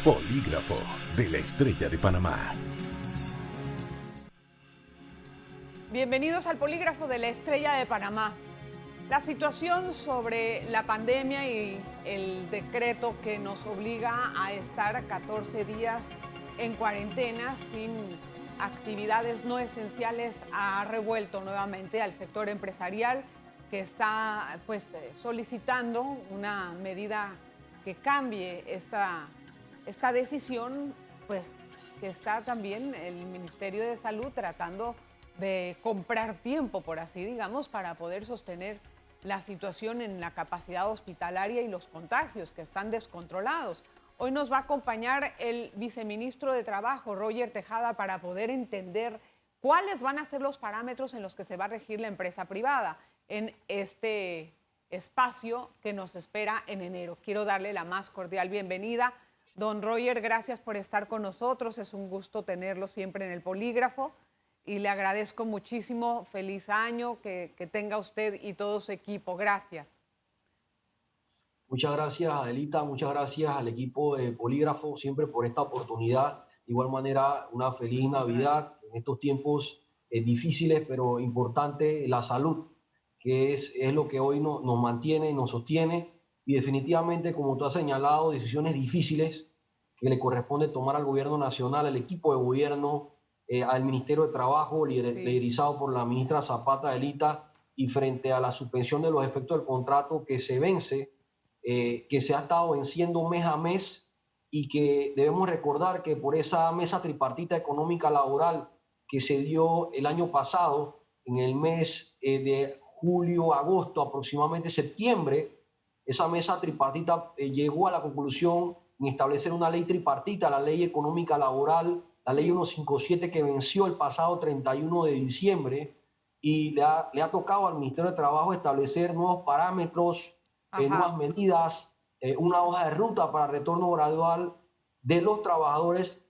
Polígrafo de la Estrella de Panamá. Bienvenidos al Polígrafo de la Estrella de Panamá. La situación sobre la pandemia y el decreto que nos obliga a estar 14 días en cuarentena sin actividades no esenciales ha revuelto nuevamente al sector empresarial, que está solicitando una medida que cambie esta decisión, pues que está también el Ministerio de Salud tratando de comprar tiempo, por así digamos, para poder sostener la situación en la capacidad hospitalaria y los contagios que están descontrolados. Hoy nos va a acompañar el viceministro de Trabajo, Roger Tejada, para poder entender cuáles van a ser los parámetros en los que se va a regir la empresa privada en este espacio que nos espera en enero. Quiero darle la más cordial bienvenida. Don Roger, gracias por estar con nosotros. Es un gusto tenerlo siempre en el Polígrafo y le agradezco muchísimo. Feliz año que tenga usted y todo su equipo. Gracias. Muchas gracias, Adelita. Muchas gracias al equipo de Polígrafo siempre por esta oportunidad. De igual manera, una feliz Navidad en estos tiempos difíciles, pero importante, la salud, que es lo que hoy nos mantiene, nos sostiene. Y definitivamente, como tú has señalado, decisiones difíciles que le corresponde tomar al gobierno nacional, al equipo de gobierno, al Ministerio de Trabajo, liderizado por la ministra Zapata Adelita, y frente a la suspensión de los efectos del contrato que se vence, que se ha estado venciendo mes a mes, y que debemos recordar que por esa mesa tripartita económica laboral que se dio el año pasado, en el mes de julio, agosto, aproximadamente septiembre, esa mesa tripartita llegó a la conclusión en establecer una ley tripartita, la ley económica laboral, la ley 157, que venció el pasado 31 de diciembre, y le ha tocado al Ministerio de Trabajo establecer nuevos parámetros, nuevas medidas, una hoja de ruta para retorno gradual de los trabajadores,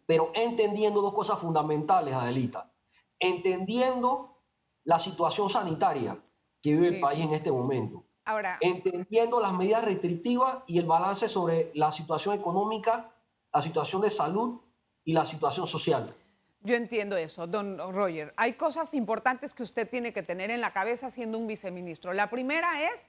pero entendiendo dos cosas fundamentales, Adelita. Entendiendo la situación sanitaria que vive el país en este momento. Ahora, entendiendo las medidas restrictivas y el balance sobre la situación económica, la situación de salud y la situación social. yo entiendo eso, don Roger. Hay cosas importantes que usted tiene que tener en la cabeza siendo un viceministro. La primera es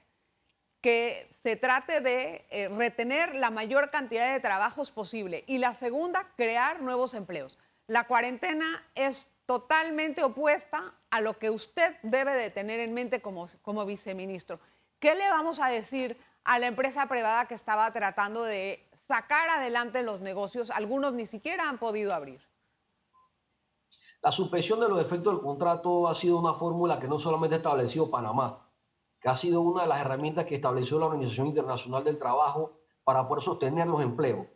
que se trate de retener la mayor cantidad de trabajos posible. Y la segunda, crear nuevos empleos. La cuarentena es totalmente opuesta a lo que usted debe de tener en mente como viceministro. ¿Qué le vamos a decir a la empresa privada que estaba tratando de sacar adelante los negocios? Algunos ni siquiera han podido abrir. La suspensión de los efectos del contrato ha sido una fórmula que no solamente ha establecido Panamá, que ha sido una de las herramientas que estableció la Organización Internacional del Trabajo para poder sostener los empleos,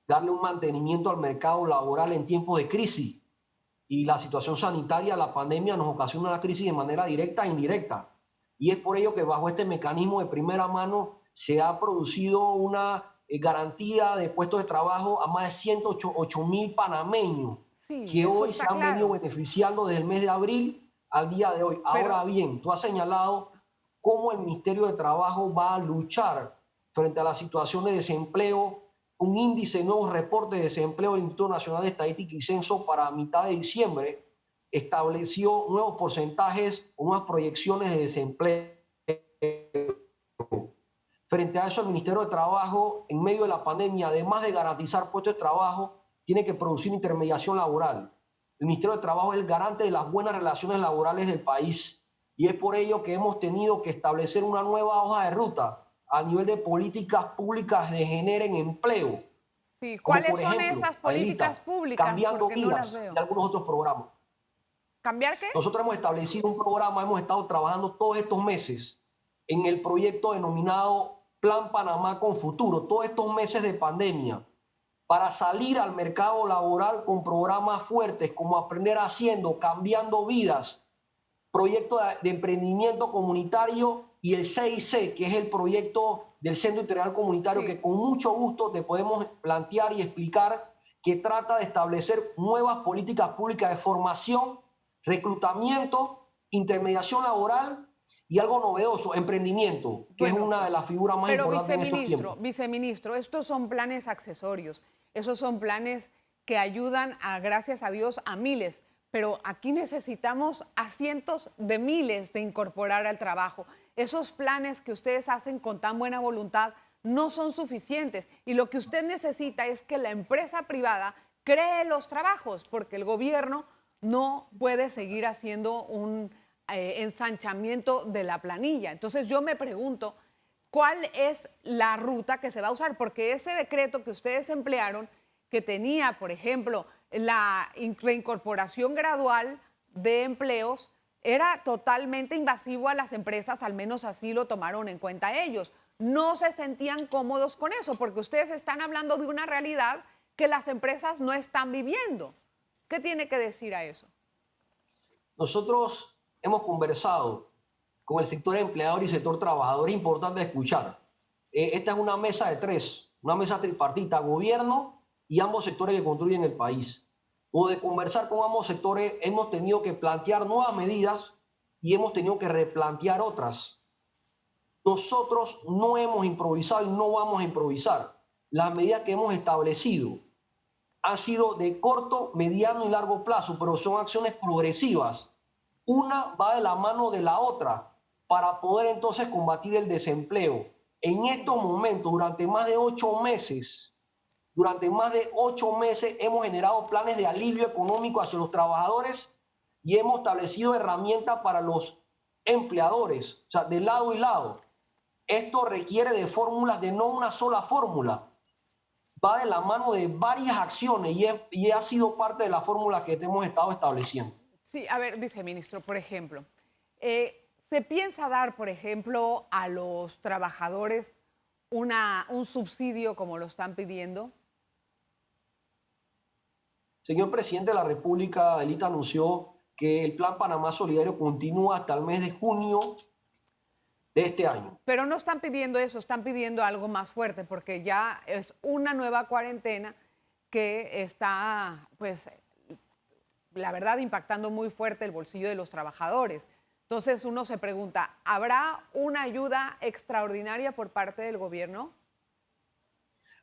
darle un mantenimiento al mercado laboral en tiempos de crisis. Y la situación sanitaria, la pandemia, nos ocasiona una crisis de manera directa e indirecta. Y es por ello que bajo este mecanismo de primera mano se ha producido una garantía de puestos de trabajo a más de 108.000 panameños, Sí, que eso hoy está se han venido claro. beneficiando desde el mes de abril al día de hoy. Ahora bien, tú has señalado cómo el Ministerio de Trabajo va a luchar frente a la situación de desempleo. Un índice, nuevos reportes de desempleo del Instituto Nacional de Estadística y Censo para mitad de diciembre estableció nuevos porcentajes o nuevas proyecciones de desempleo. Frente a eso, el Ministerio de Trabajo, en medio de la pandemia, además de garantizar puestos de trabajo, tiene que producir intermediación laboral. El Ministerio de Trabajo es el garante de las buenas relaciones laborales del país, y es por ello que hemos tenido que establecer una nueva hoja de ruta a nivel de políticas públicas que generen empleo. Sí, Como ¿cuáles por son ejemplo, esas políticas Adelita, públicas? cambiando Porque no las vidas veo. de algunos otros programas. ¿Cambiar qué? Nosotros hemos establecido un programa, hemos estado trabajando todos estos meses en el proyecto denominado Plan Panamá con Futuro, todos estos meses de pandemia, para salir al mercado laboral con programas fuertes como Aprender Haciendo, Cambiando Vidas, proyecto de emprendimiento comunitario, y el CIC, que es el proyecto del Centro Integral Comunitario, que con mucho gusto te podemos plantear y explicar, que trata de establecer nuevas políticas públicas de formación, reclutamiento, intermediación laboral Y algo novedoso, emprendimiento, que es Bueno, una de las figuras más pero importantes en estos tiempos. viceministro, estos son planes accesorios, esos son planes que ayudan a, gracias a Dios, a miles, pero aquí necesitamos a cientos de miles de incorporar al trabajo. Esos planes que ustedes hacen con tan buena voluntad no son suficientes y lo que usted necesita es que la empresa privada cree los trabajos, porque el gobierno no puede seguir haciendo un ensanchamiento de la planilla. Entonces yo me pregunto, ¿cuál es la ruta que se va a usar? Porque ese decreto que ustedes emplearon, que tenía, por ejemplo, la reincorporación gradual de empleos, era totalmente invasivo a las empresas, al menos así lo tomaron en cuenta ellos. No se sentían cómodos con eso, porque ustedes están hablando de una realidad que las empresas no están viviendo. ¿Qué tiene que decir a eso? Nosotros hemos conversado con el sector empleador y sector trabajador. Es importante escuchar. Esta es una mesa de tres, una mesa tripartita, gobierno y ambos sectores que construyen el país. O de conversar con ambos sectores, hemos tenido que plantear nuevas medidas y hemos tenido que replantear otras. Nosotros no hemos improvisado y no vamos a improvisar. Las medidas que hemos establecido han sido de corto, mediano y largo plazo, pero son acciones progresivas. Una va de la mano de la otra para poder entonces combatir el desempleo. En estos momentos, durante más de 8 meses, hemos generado planes de alivio económico hacia los trabajadores y hemos establecido herramientas para los empleadores, o sea, de lado y lado. Esto requiere de fórmulas, de no una sola fórmula. Va de la mano de varias acciones y ha sido parte de la fórmula que hemos estado estableciendo. Sí, a ver, viceministro, por ejemplo, ¿se piensa dar, por ejemplo, a los trabajadores un subsidio como lo están pidiendo? Señor presidente de la República, Adelita, anunció que el Plan Panamá Solidario continúa hasta el mes de junio de este año. Pero no están pidiendo eso, están pidiendo algo más fuerte, porque ya es una nueva cuarentena que está, pues, la verdad, impactando muy fuerte el bolsillo de los trabajadores. Entonces uno se pregunta, ¿habrá una ayuda extraordinaria por parte del gobierno?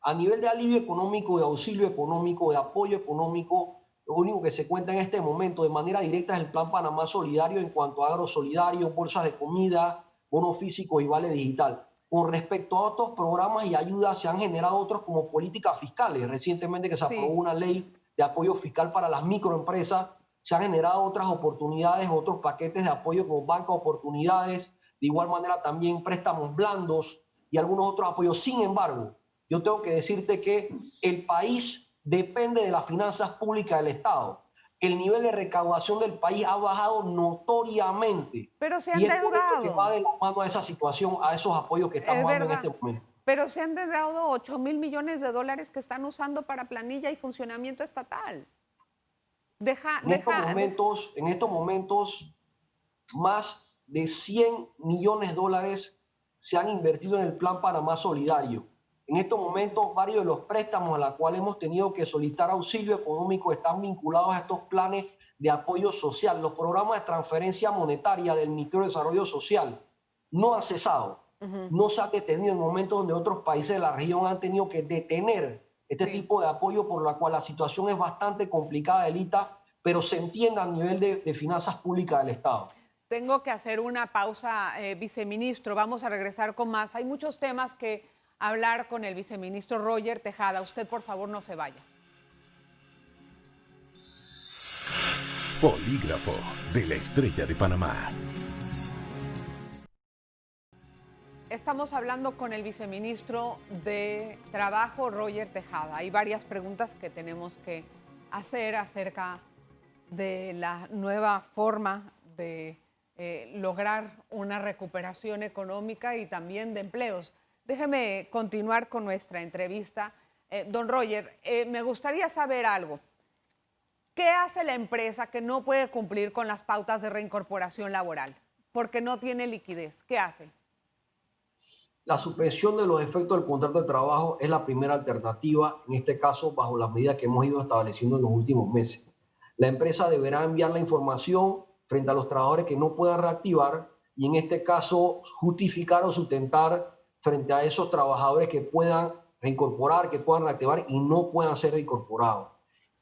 A nivel de alivio económico, de auxilio económico, de apoyo económico, lo único que se cuenta en este momento de manera directa es el Plan Panamá Solidario en cuanto a agrosolidario, bolsas de comida, bonos físicos y vale digital. Con respecto a otros programas y ayudas, se han generado otros como políticas fiscales. Recientemente que se aprobó una ley de apoyo fiscal para las microempresas, se han generado otras oportunidades, otros paquetes de apoyo como banca oportunidades, de igual manera también préstamos blandos y algunos otros apoyos. Sin embargo, yo tengo que decirte que el país depende de las finanzas públicas del Estado. El nivel de recaudación del país ha bajado notoriamente. Pero se han Y es por eso endeudado. que va de la mano a esa situación, a esos apoyos que estamos dando en este momento. Pero se han endeudado 8,000 millones de dólares que están usando para planilla y funcionamiento estatal. En estos momentos, más de 100 millones de dólares se han invertido en el Plan Panamá Solidario. En estos momentos, varios de los préstamos a los cuales hemos tenido que solicitar auxilio económico están vinculados a estos planes de apoyo social. Los programas de transferencia monetaria del Ministerio de Desarrollo Social no han cesado. No se ha detenido en momentos donde otros países de la región han tenido que detener este tipo de apoyo, por la cual la situación es bastante complicada, Adelita, pero se entiende a nivel de finanzas públicas del Estado. Tengo que hacer una pausa, viceministro. Vamos a regresar con más. Hay muchos temas que hablar con el viceministro Roger Tejada. Usted, por favor, no se vaya. Polígrafo de la Estrella de Panamá. Estamos hablando con el viceministro de Trabajo, Roger Tejada. Hay varias preguntas que tenemos que hacer acerca de la nueva forma de lograr una recuperación económica y también de empleos. Déjeme continuar con nuestra entrevista. Don Roger, me gustaría saber algo. ¿Qué hace la empresa que no puede cumplir con las pautas de reincorporación laboral? Porque no tiene liquidez. ¿Qué hace? La suspensión de los efectos del contrato de trabajo es la primera alternativa, en este caso bajo las medidas que hemos ido estableciendo en los últimos meses. La empresa deberá enviar la información frente a los trabajadores que no puedan reactivar y en este caso justificar o sustentar frente a esos trabajadores que puedan reincorporar, que puedan reactivar y no puedan ser reincorporados.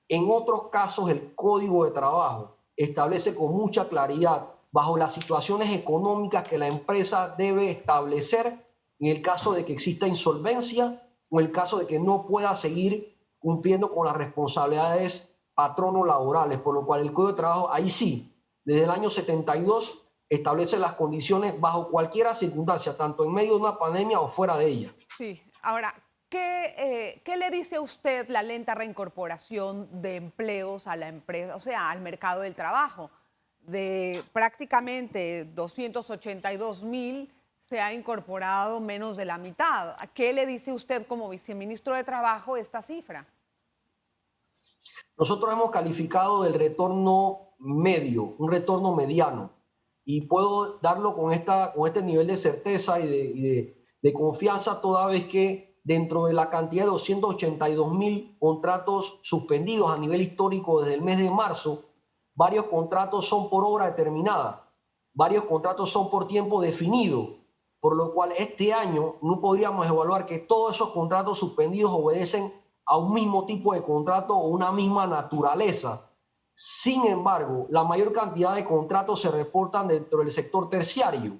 En otros casos, el Código de Trabajo establece con mucha claridad bajo las situaciones económicas que la empresa debe establecer en el caso de que exista insolvencia o en el caso de que no pueda seguir cumpliendo con las responsabilidades patrono-laborales, por lo cual el Código de Trabajo ahí sí, desde el año 72, establece las condiciones bajo cualquier circunstancia, tanto en medio de una pandemia o fuera de ella. Sí, ahora, ¿qué le dice a usted la lenta reincorporación de empleos a la empresa, o sea, al mercado del trabajo? De prácticamente 282,000 se ha incorporado menos de la mitad. ¿A qué le dice usted como viceministro de Trabajo esta cifra? Nosotros hemos calificado del retorno medio, un retorno mediano, y puedo darlo con este nivel de certeza y de confianza, toda vez que dentro de la cantidad de 282,000 contratos suspendidos a nivel histórico desde el mes de marzo, varios contratos son por obra determinada, varios contratos son por tiempo definido, por lo cual este año no podríamos evaluar que todos esos contratos suspendidos obedecen a un mismo tipo de contrato o una misma naturaleza. Sin embargo, la mayor cantidad de contratos se reportan dentro del sector terciario.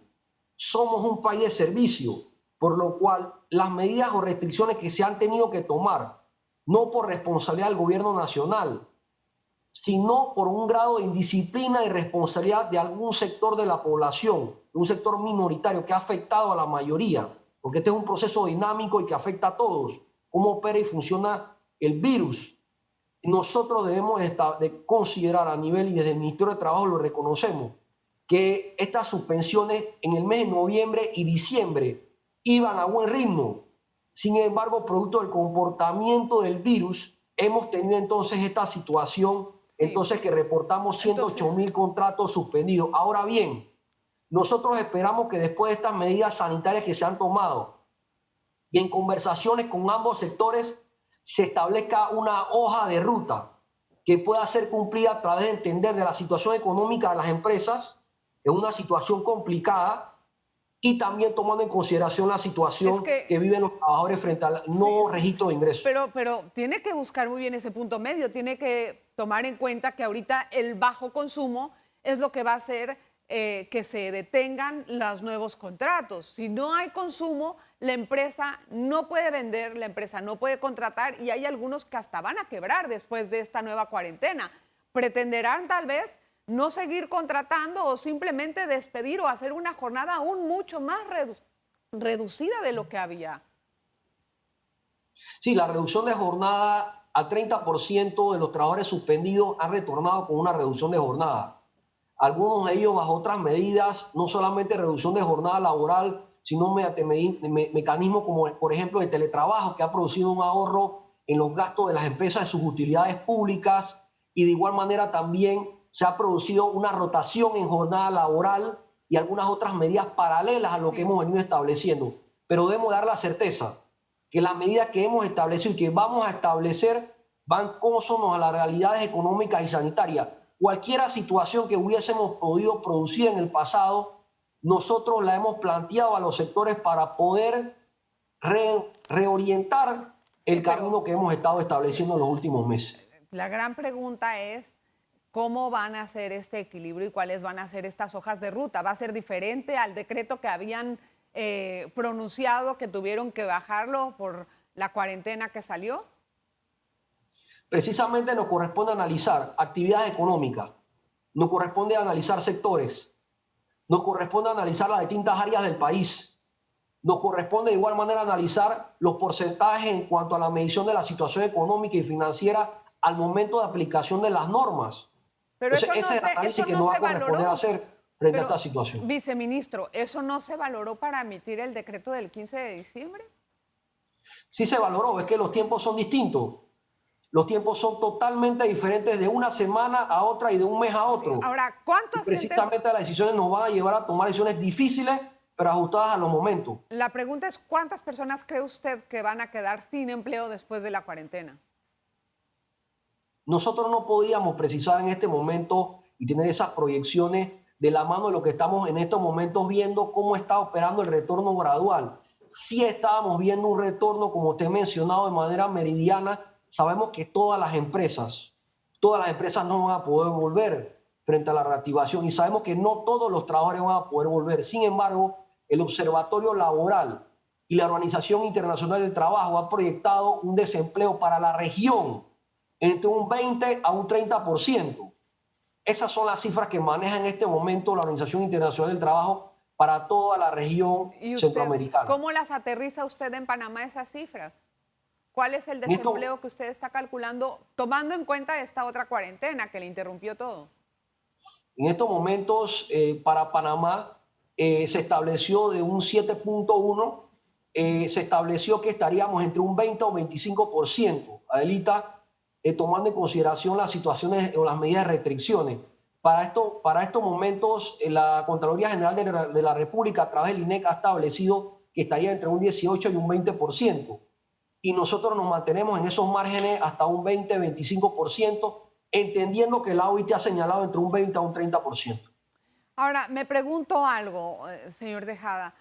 Somos un país de servicio, por lo cual las medidas o restricciones que se han tenido que tomar, no por responsabilidad del gobierno nacional, sino por un grado de indisciplina y responsabilidad de algún sector de la población, un sector minoritario que ha afectado a la mayoría, porque este es un proceso dinámico y que afecta a todos, cómo opera y funciona el virus. Nosotros debemos de considerar a nivel, y desde el Ministerio de Trabajo lo reconocemos, que estas suspensiones en el mes de noviembre y diciembre iban a buen ritmo. Sin embargo, producto del comportamiento del virus, hemos tenido entonces esta situación, entonces que reportamos 108,000 contratos suspendidos. Ahora bien, nosotros esperamos que después de estas medidas sanitarias que se han tomado y en conversaciones con ambos sectores se establezca una hoja de ruta que pueda ser cumplida a través de entender de la situación económica de las empresas, es una situación complicada, y también tomando en consideración la situación que viven los trabajadores frente al no registro de ingresos. Pero tiene que buscar muy bien ese punto medio, tiene que tomar en cuenta que ahorita el bajo consumo es lo que va a hacer que se detengan los nuevos contratos. Si no hay consumo, la empresa no puede vender, la empresa no puede contratar, y hay algunos que hasta van a quebrar después de esta nueva cuarentena. Pretenderán tal vez no seguir contratando o simplemente despedir o hacer una jornada aún mucho más reducida de lo que había. Sí, la reducción de jornada a 30% de los trabajadores suspendidos han retornado con una reducción de jornada. Algunos de ellos bajo otras medidas, no solamente reducción de jornada laboral, sino mediante mecanismos como, por ejemplo, el teletrabajo, que ha producido un ahorro en los gastos de las empresas de sus utilidades públicas, y de igual manera también se ha producido una rotación en jornada laboral y algunas otras medidas paralelas a lo que hemos venido estableciendo. Pero debemos dar la certeza que las medidas que hemos establecido y que vamos a establecer van consonos a las realidades económicas y sanitarias. Cualquier situación que hubiésemos podido producir en el pasado, nosotros la hemos planteado a los sectores para poder reorientar el camino que hemos estado estableciendo en los últimos meses. La gran pregunta es, ¿cómo van a hacer este equilibrio y cuáles van a ser estas hojas de ruta? ¿Va a ser diferente al decreto que habían pronunciado, que tuvieron que bajarlo por la cuarentena que salió? Precisamente nos corresponde analizar actividades económicas, nos corresponde analizar sectores, nos corresponde analizar las distintas áreas del país, nos corresponde de igual manera analizar los porcentajes en cuanto a la medición de la situación económica y financiera al momento de aplicación de las normas. Pero entonces, ese es el análisis que nos va a corresponder hacer frente a esta situación. Viceministro, ¿eso no se valoró para emitir el decreto del 15 de diciembre? Sí se valoró, es que los tiempos son distintos. Los tiempos son totalmente diferentes de una semana a otra y de un mes a otro. Ahora, ¿cuántas precisamente las decisiones nos van a llevar a tomar decisiones difíciles, pero ajustadas a los momentos. La pregunta es, ¿cuántas personas cree usted que van a quedar sin empleo después de la cuarentena? Nosotros no podíamos precisar en este momento y tener esas proyecciones de la mano de lo que estamos en estos momentos viendo, cómo está operando el retorno gradual. Sí estábamos viendo un retorno, como usted ha mencionado, de manera meridiana. Sabemos que todas las empresas no van a poder volver frente a la reactivación y sabemos que no todos los trabajadores van a poder volver. Sin embargo, el Observatorio Laboral y la Organización Internacional del Trabajo ha proyectado un desempleo para la región entre un 20 a un 30%. Esas son las cifras que maneja en este momento la Organización Internacional del Trabajo para toda la región ¿Y usted, centroamericana. cómo las aterriza usted en Panamá esas cifras? ¿Cuál es el desempleo que usted está calculando, tomando en cuenta esta otra cuarentena que le interrumpió todo? En estos momentos, para Panamá, se estableció de un 7.1, se estableció que estaríamos entre un 20 o 25%, Adelita, tomando en consideración las situaciones o las medidas de restricciones. Para estos momentos, la Contraloría General de la República, a través del INEC, ha establecido que estaría entre un 18 y un 20%. Y nosotros nos mantenemos en esos márgenes hasta un 20-25%, entendiendo que la OIT ha señalado entre un 20 a un 30%. Ahora, me pregunto algo, señor Tejada.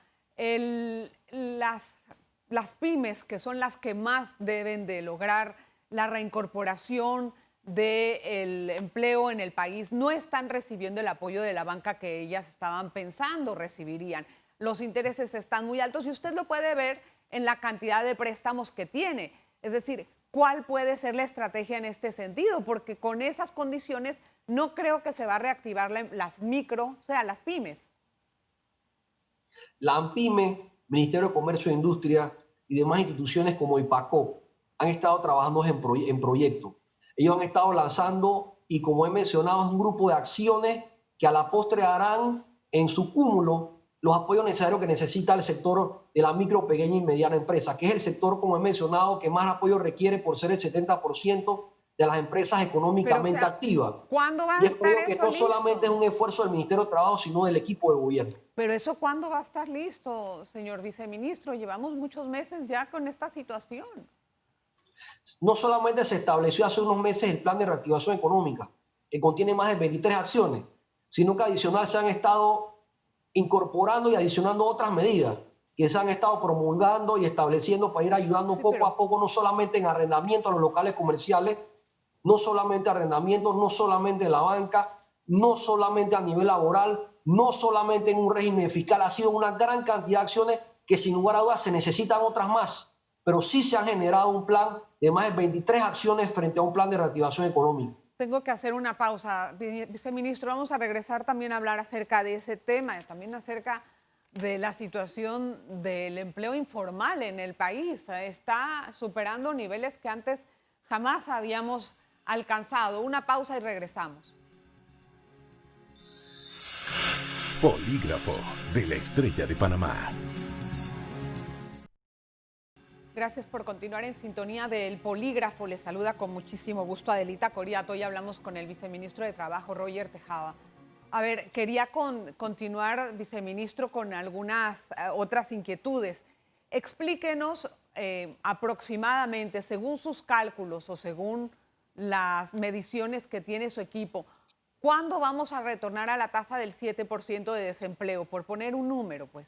Las pymes, que son las que más deben de lograr la reincorporación del empleo en el país, no están recibiendo el apoyo de la banca que ellas estaban pensando recibirían. Los intereses están muy altos y usted lo puede ver en la cantidad de préstamos que tiene. Es decir, ¿cuál puede ser la estrategia en este sentido? Porque con esas condiciones no creo que se va a reactivar las micro, o sea, las pymes. La ANPYME, Ministerio de Comercio e Industria y demás instituciones como IPACOP han estado trabajando en proyectos. Ellos han estado lanzando, y como he mencionado, es un grupo de acciones que a la postre harán en su cúmulo los apoyos necesarios que necesita el sector de la micro, pequeña y mediana empresa, que es el sector, como he mencionado, que más apoyo requiere por ser el 70% de las empresas económicamente activas. ¿Cuándo va a y estar creo que eso no listo? solamente es un esfuerzo del Ministerio de Trabajo, sino del equipo de gobierno. Pero eso, ¿cuándo va a estar listo, señor viceministro? Llevamos muchos meses ya con esta situación. No solamente se estableció hace unos meses el plan de reactivación económica, que contiene más de 23 acciones, sino que adicional se han estado incorporando y adicionando otras medidas que se han estado promulgando y estableciendo para ir ayudando poco a poco, no solamente en arrendamiento a los locales comerciales, no solamente arrendamiento, no solamente en la banca, no solamente a nivel laboral, no solamente en un régimen fiscal. Ha sido una gran cantidad de acciones que sin lugar a dudas se necesitan otras más, pero sí se ha generado un plan de más de 23 acciones frente a un plan de reactivación económica. Tengo que hacer una pausa, viceministro. Vamos a regresar también a hablar acerca de ese tema, también acerca de la situación del empleo informal en el país. Está superando niveles que antes jamás habíamos alcanzado. Una pausa y regresamos. Polígrafo de la Estrella de Panamá. Gracias por continuar en sintonía del Polígrafo. Les saluda con muchísimo gusto Adelita Coriato. Hoy hablamos con el viceministro de Trabajo, Roger Tejada. A ver, quería continuar, viceministro, con algunas otras inquietudes. Explíquenos aproximadamente, según sus cálculos o según las mediciones que tiene su equipo, ¿cuándo vamos a retornar a la tasa del 7% de desempleo? Por poner un número, pues.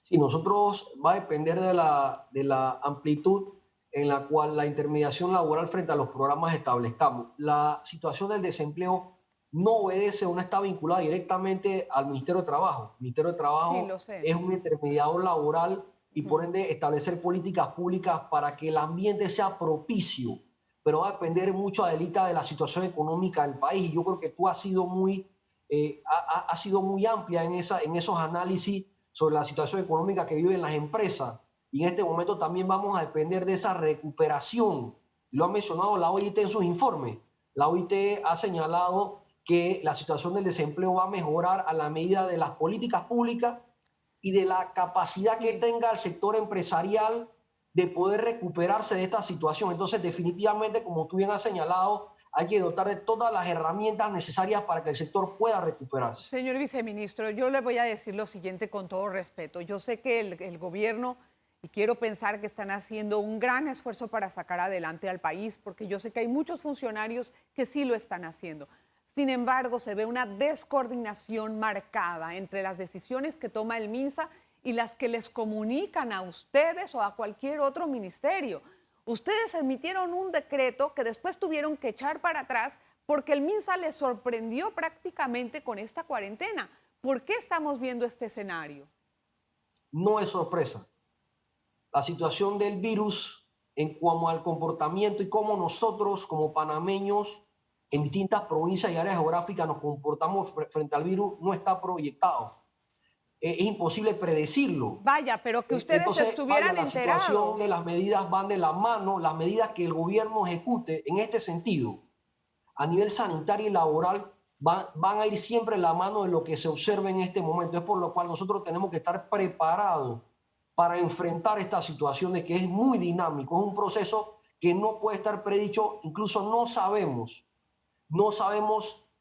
Sí, nosotros va a depender de la amplitud en la cual la intermediación laboral frente a los programas establezcamos. La situación del desempleo no obedece o no está vinculada directamente al Ministerio de Trabajo. El Ministerio de Trabajo es un intermediador laboral y por ende establecer políticas públicas para que el ambiente sea propicio, pero va a depender mucho, Adelita, de la situación económica del país. Y yo creo que tú has sido muy amplia en esos análisis sobre la situación económica que viven las empresas. Y en este momento también vamos a depender de esa recuperación. Lo ha mencionado la OIT en sus informes. La OIT ha señalado que la situación del desempleo va a mejorar a la medida de las políticas públicas y de la capacidad que tenga el sector empresarial de poder recuperarse de esta situación. Entonces, definitivamente, como tú bien has señalado, hay que dotar de todas las herramientas necesarias para que el sector pueda recuperarse. Señor viceministro, yo le voy a decir lo siguiente con todo respeto. Yo sé que el gobierno, y quiero pensar que están haciendo un gran esfuerzo para sacar adelante al país, porque yo sé que hay muchos funcionarios que sí lo están haciendo. Sin embargo, se ve una descoordinación marcada entre las decisiones que toma el MINSA y las que les comunican a ustedes o a cualquier otro ministerio. Ustedes emitieron un decreto que después tuvieron que echar para atrás porque el MINSA les sorprendió prácticamente con esta cuarentena. ¿Por qué estamos viendo este escenario? No es sorpresa. La situación del virus en cuanto al comportamiento y cómo nosotros como panameños en distintas provincias y áreas geográficas nos comportamos frente al virus no está proyectado. Es imposible predecirlo. Vaya, pero que ustedes Entonces, estuvieran la situación enterados. de las medidas van de la mano, las medidas que el gobierno ejecute en este sentido, a nivel sanitario y laboral, van a ir siempre en la mano de lo que se observa en este momento. Es por lo cual nosotros tenemos que estar preparados para enfrentar estas situaciones que es muy dinámico, es un proceso que no puede estar predicho, incluso no sabemos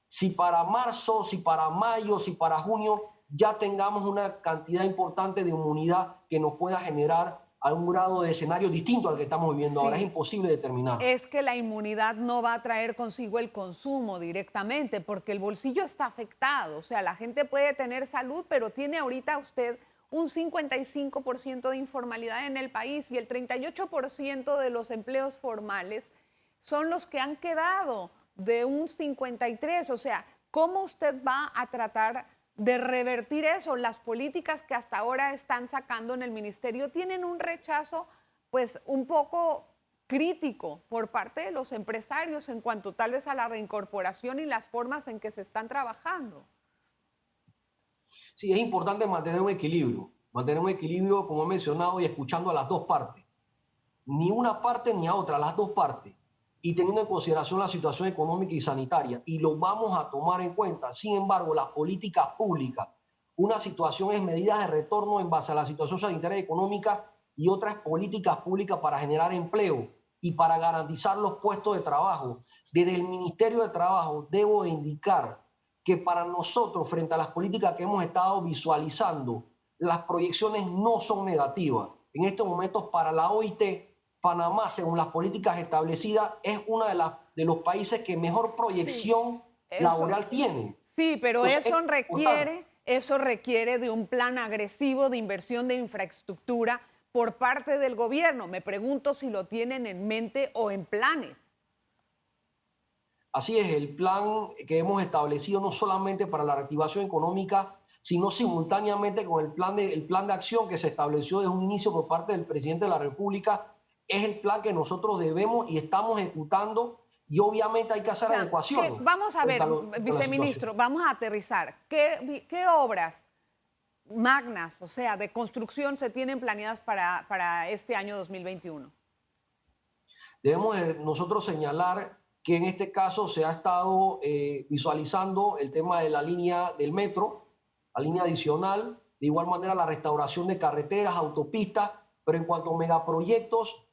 si para marzo, si para mayo, si para junio ya tengamos una cantidad importante de inmunidad que nos pueda generar algún grado de escenario distinto al que estamos viviendo ahora. Es Sí, imposible determinar. es que la inmunidad no va a traer consigo el consumo directamente porque el bolsillo está afectado. O sea, la gente puede tener salud, pero tiene ahorita usted un 55% de informalidad en el país y el 38% de los empleos formales son los que han quedado de un 53%. O sea, ¿cómo usted va a tratar de revertir eso? Las políticas que hasta ahora están sacando en el ministerio tienen un rechazo, pues, un poco crítico por parte de los empresarios en cuanto tal vez a la reincorporación y las formas en que se están trabajando. Sí, es importante mantener un equilibrio, como he mencionado, y escuchando a las dos partes. Ni una parte ni a otra, las dos partes. Y teniendo en consideración la situación económica y sanitaria. Y lo vamos a tomar en cuenta. Sin embargo, las políticas públicas, una situación es medidas de retorno en base a la situación sanitaria y económica y otras políticas públicas para generar empleo y para garantizar los puestos de trabajo. Desde el Ministerio de Trabajo debo indicar que para nosotros, frente a las políticas que hemos estado visualizando, las proyecciones no son negativas. En estos momentos, para la OIT, Panamá, según las políticas establecidas, es uno de los países que mejor Sí, proyección eso. laboral tiene. Sí, pero Entonces, es importante. eso requiere de un plan agresivo de inversión de infraestructura por parte del gobierno. Me pregunto si lo tienen en mente o en planes. Así es, el plan que hemos establecido no solamente para la reactivación económica, sino simultáneamente con el plan de acción que se estableció desde un inicio por parte del presidente de la República, es el plan que nosotros debemos y estamos ejecutando y obviamente hay que O hacer sea, adecuaciones vamos a ver, frente a la situación. viceministro, vamos a aterrizar. ¿Qué obras magnas, o sea, de construcción se tienen planeadas para este año 2021? Debemos nosotros señalar que en este caso se ha estado visualizando el tema de la línea del metro, la línea adicional, de igual manera la restauración de carreteras, autopistas, pero en cuanto a megaproyectos,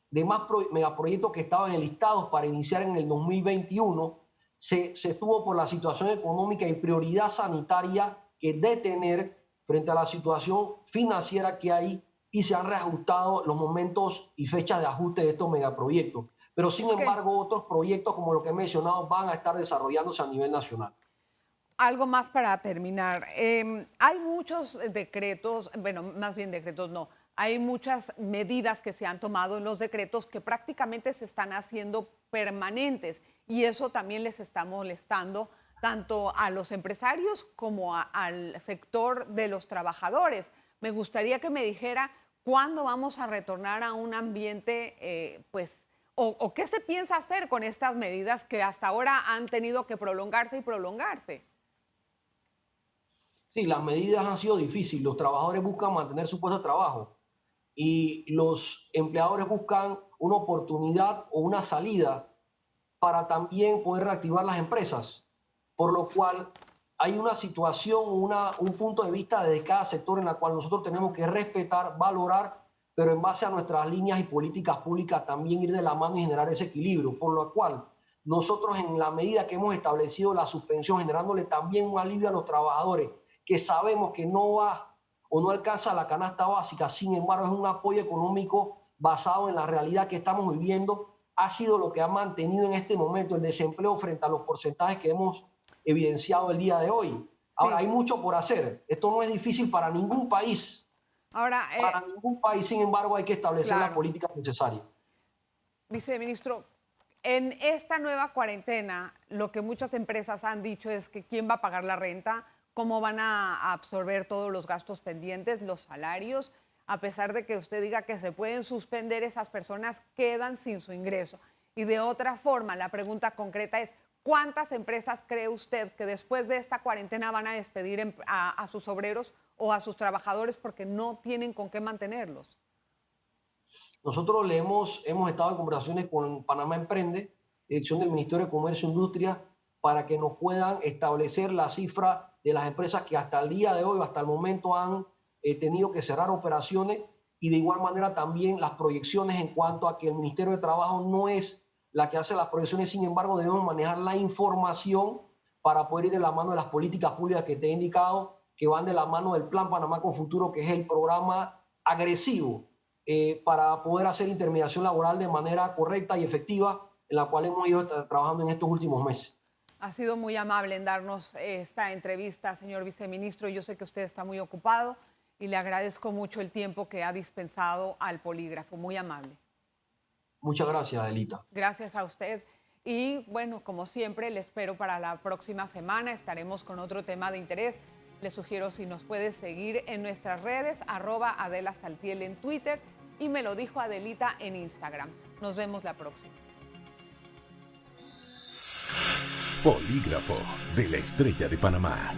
megaproyectos que estaban enlistados para iniciar en el 2021, se tuvo por la situación económica y prioridad sanitaria que detener frente a la situación financiera que hay y se han reajustado los momentos y fechas de ajuste de estos megaproyectos. Pero sin Es que embargo, otros proyectos como lo que he mencionado van a estar desarrollándose a nivel nacional. algo más para terminar. Hay muchos decretos, bueno, más bien decretos no, hay muchas medidas que se han tomado en los decretos que prácticamente se están haciendo permanentes y eso también les está molestando tanto a los empresarios como al sector de los trabajadores. Me gustaría que me dijera cuándo vamos a retornar a un ambiente, pues, o qué se piensa hacer con estas medidas que hasta ahora han tenido que prolongarse y prolongarse. Sí, las medidas han sido difíciles. Los trabajadores buscan mantener su puesto de trabajo y los empleadores buscan una oportunidad o una salida para también poder reactivar las empresas. Por lo cual hay una situación, un punto de vista de cada sector en la cual nosotros tenemos que respetar, valorar, pero en base a nuestras líneas y políticas públicas también ir de la mano y generar ese equilibrio. Por lo cual nosotros en la medida que hemos establecido la suspensión, generándole también un alivio a los trabajadores que sabemos que no va o no alcanza la canasta básica, sin embargo es un apoyo económico basado en la realidad que estamos viviendo, ha sido lo que ha mantenido en este momento el desempleo frente a los porcentajes que hemos evidenciado el día de hoy. Ahora, hay mucho por hacer. Esto no es difícil para ningún país. Ahora, Para ningún país, sin embargo, hay que establecer las claro. políticas necesarias. Viceministro, en esta nueva cuarentena, lo que muchas empresas han dicho es que quién va a pagar la renta, cómo van a absorber todos los gastos pendientes, los salarios. A pesar de que usted diga que se pueden suspender, esas personas quedan sin su ingreso. Y de otra forma, la pregunta concreta es, ¿cuántas empresas cree usted que después de esta cuarentena van a despedir a sus obreros o a sus trabajadores porque no tienen con qué mantenerlos? Nosotros hemos estado en conversaciones con Panamá Emprende, dirección del Ministerio de Comercio e Industria, para que nos puedan establecer la cifra de las empresas que hasta el día de hoy o hasta el momento han tenido que cerrar operaciones, y de igual manera también las proyecciones en cuanto a que el Ministerio de Trabajo no es la que hace las proyecciones. Sin embargo, debemos manejar la información para poder ir de la mano de las políticas públicas que te he indicado, que van de la mano del Plan Panamá con Futuro, que es el programa agresivo para poder hacer intermediación laboral de manera correcta y efectiva, en la cual hemos ido trabajando en estos últimos meses. Ha sido muy amable en darnos esta entrevista, señor viceministro. Yo sé que usted está muy ocupado y le agradezco mucho el tiempo que ha dispensado al Polígrafo. Muy amable. Muchas gracias, Adelita. Gracias a usted. Y bueno, como siempre, le espero para la próxima semana. Estaremos con otro tema de interés. Le sugiero si nos puede seguir en nuestras redes, @AdelaSaltiel en Twitter y Me lo dijo Adelita en Instagram. Nos vemos la próxima. Polígrafo de la Estrella de Panamá.